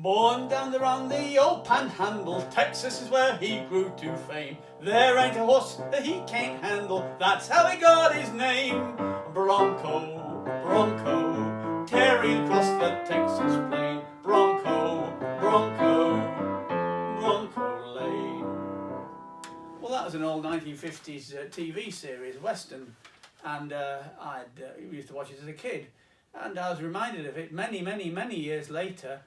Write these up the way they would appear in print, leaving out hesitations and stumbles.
Born down there on the old panhandle, Texas is where he grew to fame. There ain't a horse that he can't handle, that's how he got his name. Bronco, Bronco, tearing across the Texas plain. Bronco, Bronco, Bronco Lane. Well, that was an old 1950s TV series, Western, and I used to watch it as a kid. And I was reminded of it many years later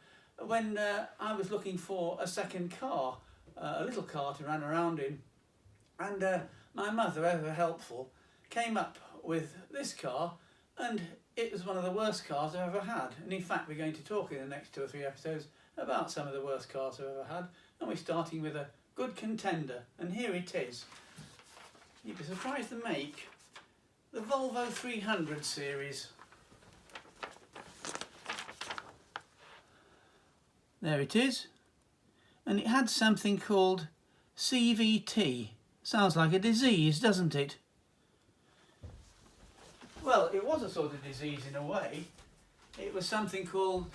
when I was looking for a second car, a little car to run around in. And my mother, ever helpful, came up with this car, and it was one of the worst cars I've ever had. And in fact, we're going to talk in the next 2 or 3 episodes about some of the worst cars I've ever had. And we're starting with a good contender, and here it is. You'd be surprised to make the Volvo 300 series. There it is, and it had something called CVT. Sounds like a disease, doesn't it? Well, it was a sort of disease in a way. It was something called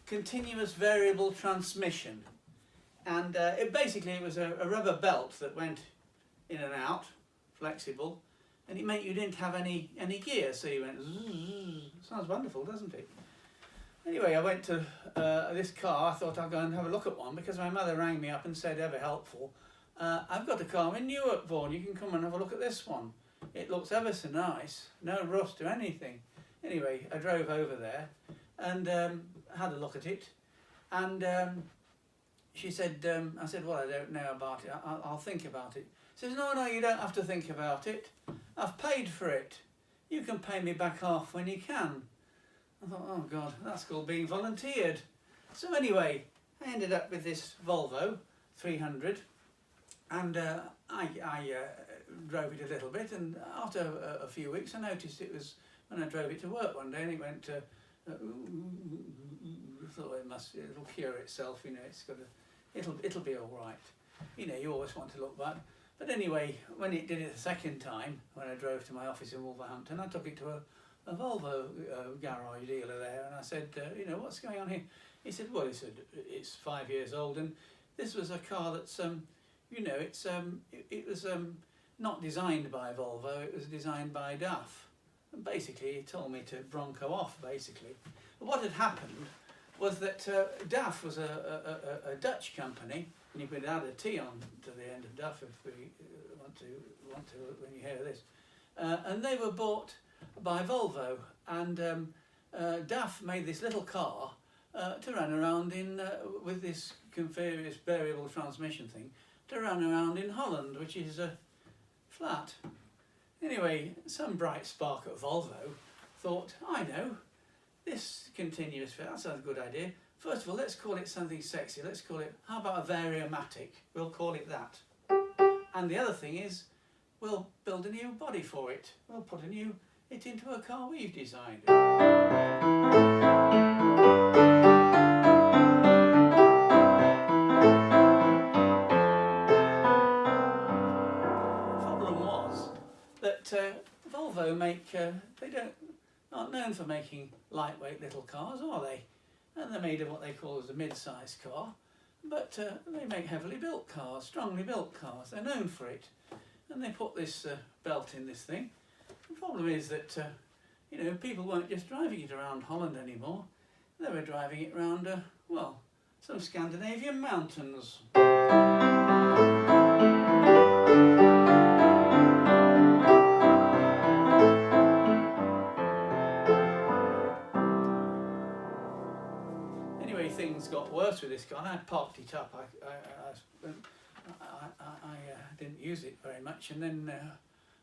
continuous variable transmission, and it was a rubber belt that went in and out, flexible, and it meant you didn't have any gear, so you went zzz. Sounds wonderful, doesn't it? Anyway, I went to this car. I thought I'd go and have a look at one because my mother rang me up and said, ever helpful, I've got a car in Newark, Vaughan, you can come and have a look at this one. It looks ever so nice, no rust or anything. Anyway, I drove over there and had a look at it, and she said, I said, well, I don't know about it, I'll think about it. She says, no, you don't have to think about it. I've paid for it. You can pay me back half when you can. I thought, oh God, that's called being volunteered. So anyway, I ended up with this Volvo 300, and I drove it a little bit, and after a few weeks I noticed it was, when I drove it to work one day, and it went, I thought it'll cure itself, you know, it'll be all right. You know, you always want to look back. But anyway, when it did it the second time, when I drove to my office in Wolverhampton, I took it to a Volvo garage dealer there, and I said, you know, what's going on here? He said, well, it's 5 years old, and this was a car that's, you know, it was not designed by Volvo, it was designed by DAF. And basically, he told me to Bronco off, basically. But what had happened was that DAF was a Dutch company, and you could add a T on to the end of DAF if we want to when you hear this. And they were bought by Volvo, and DAF made this little car to run around in with this various variable transmission thing to run around in Holland, which is flat. Anyway, some bright spark at Volvo thought, I know, this continuous, that sounds a good idea. First of all, let's call it something sexy. Let's call it, how about a Variomatic? We'll call it that. And the other thing is, we'll build a new body for it. We'll put it into a car we've designed. The problem was that Volvo aren't known for making lightweight little cars, are they? And they're made of what they call as a mid-sized car, but they make heavily built cars, strongly built cars. They're known for it, and they put this belt in this thing. The problem is that, you know, people weren't just driving it around Holland anymore. They were driving it around, well, some Scandinavian mountains. Anyway, things got worse with this car, and I parked it up. I didn't use it very much, and then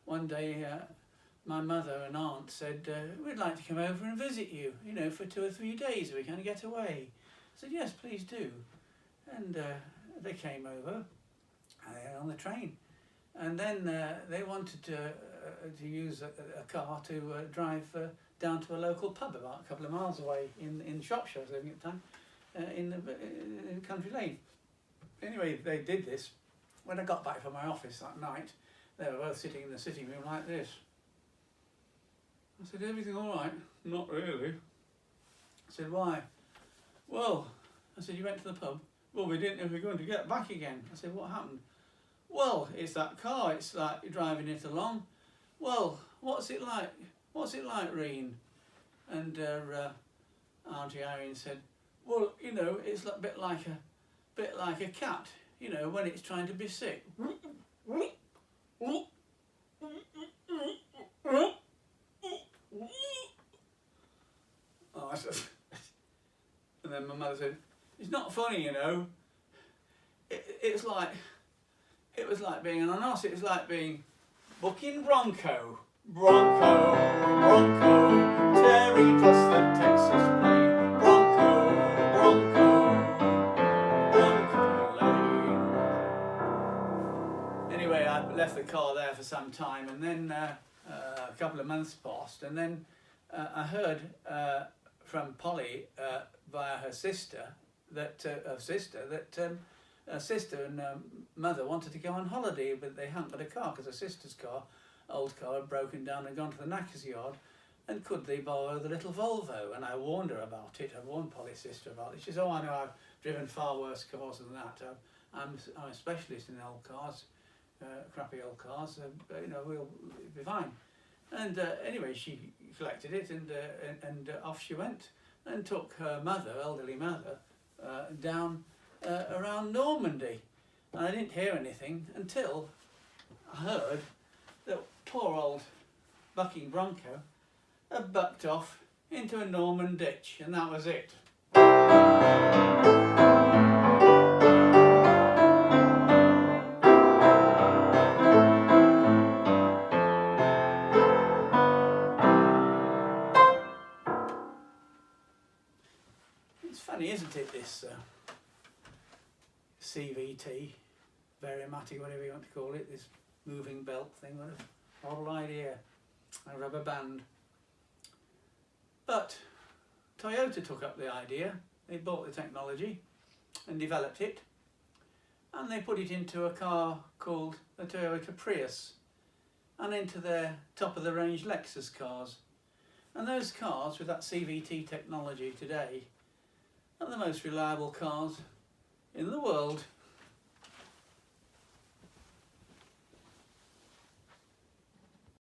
one day my mother and aunt said, we'd like to come over and visit you, you know, for 2 or 3 days, we can get away. I said, yes, please do. And they came over on the train, and then they wanted to use a car to drive down to a local pub about a couple of miles away in Shropshire, I was living at the time, in Country Lane. Anyway, they did this. When I got back from my office that night, they were both sitting in the sitting room like this. I said, everything all right? Not really. I said, why? Well, I said, you went to the pub? Well, we didn't know if we were going to get back again. I said, what happened? Well, it's that car, it's like you're driving it along. Well, what's it like? What's it like, Reen? And Auntie Irene said, well, you know, it's a bit like a cat, you know, when it's trying to be sick. Oh, I said, and then my mother said, it's not funny, you know. It was like being on an horse. It was like being bucking Bronco, Terry plus the Texas plain, Bronco Lane. Anyway, I left the car there for some time, and then a couple of months passed, and then I heard from Polly via her sister that her sister and mother wanted to go on holiday, but they hadn't got a car because her sister's car, old car, had broken down and gone to the knacker's yard, and could they borrow the little Volvo? And I warned her about it. I warned Polly's sister about it. She said, oh, I know, I've driven far worse cars than that. I'm a specialist in old cars, crappy old cars, but, you know, we'll be fine. And anyway, she collected it, and off she went, and took her mother, elderly mother, down around Normandy. And I didn't hear anything until I heard that poor old bucking Bronco had bucked off into a Norman ditch, and that was it. It's funny, isn't it, this CVT, Variomatic, whatever you want to call it, this moving belt thing, what a horrible idea, a rubber band. But Toyota took up the idea, they bought the technology and developed it, and they put it into a car called the Toyota Prius and into their top of the range Lexus cars. And those cars with that CVT technology today are the most reliable cars in the world.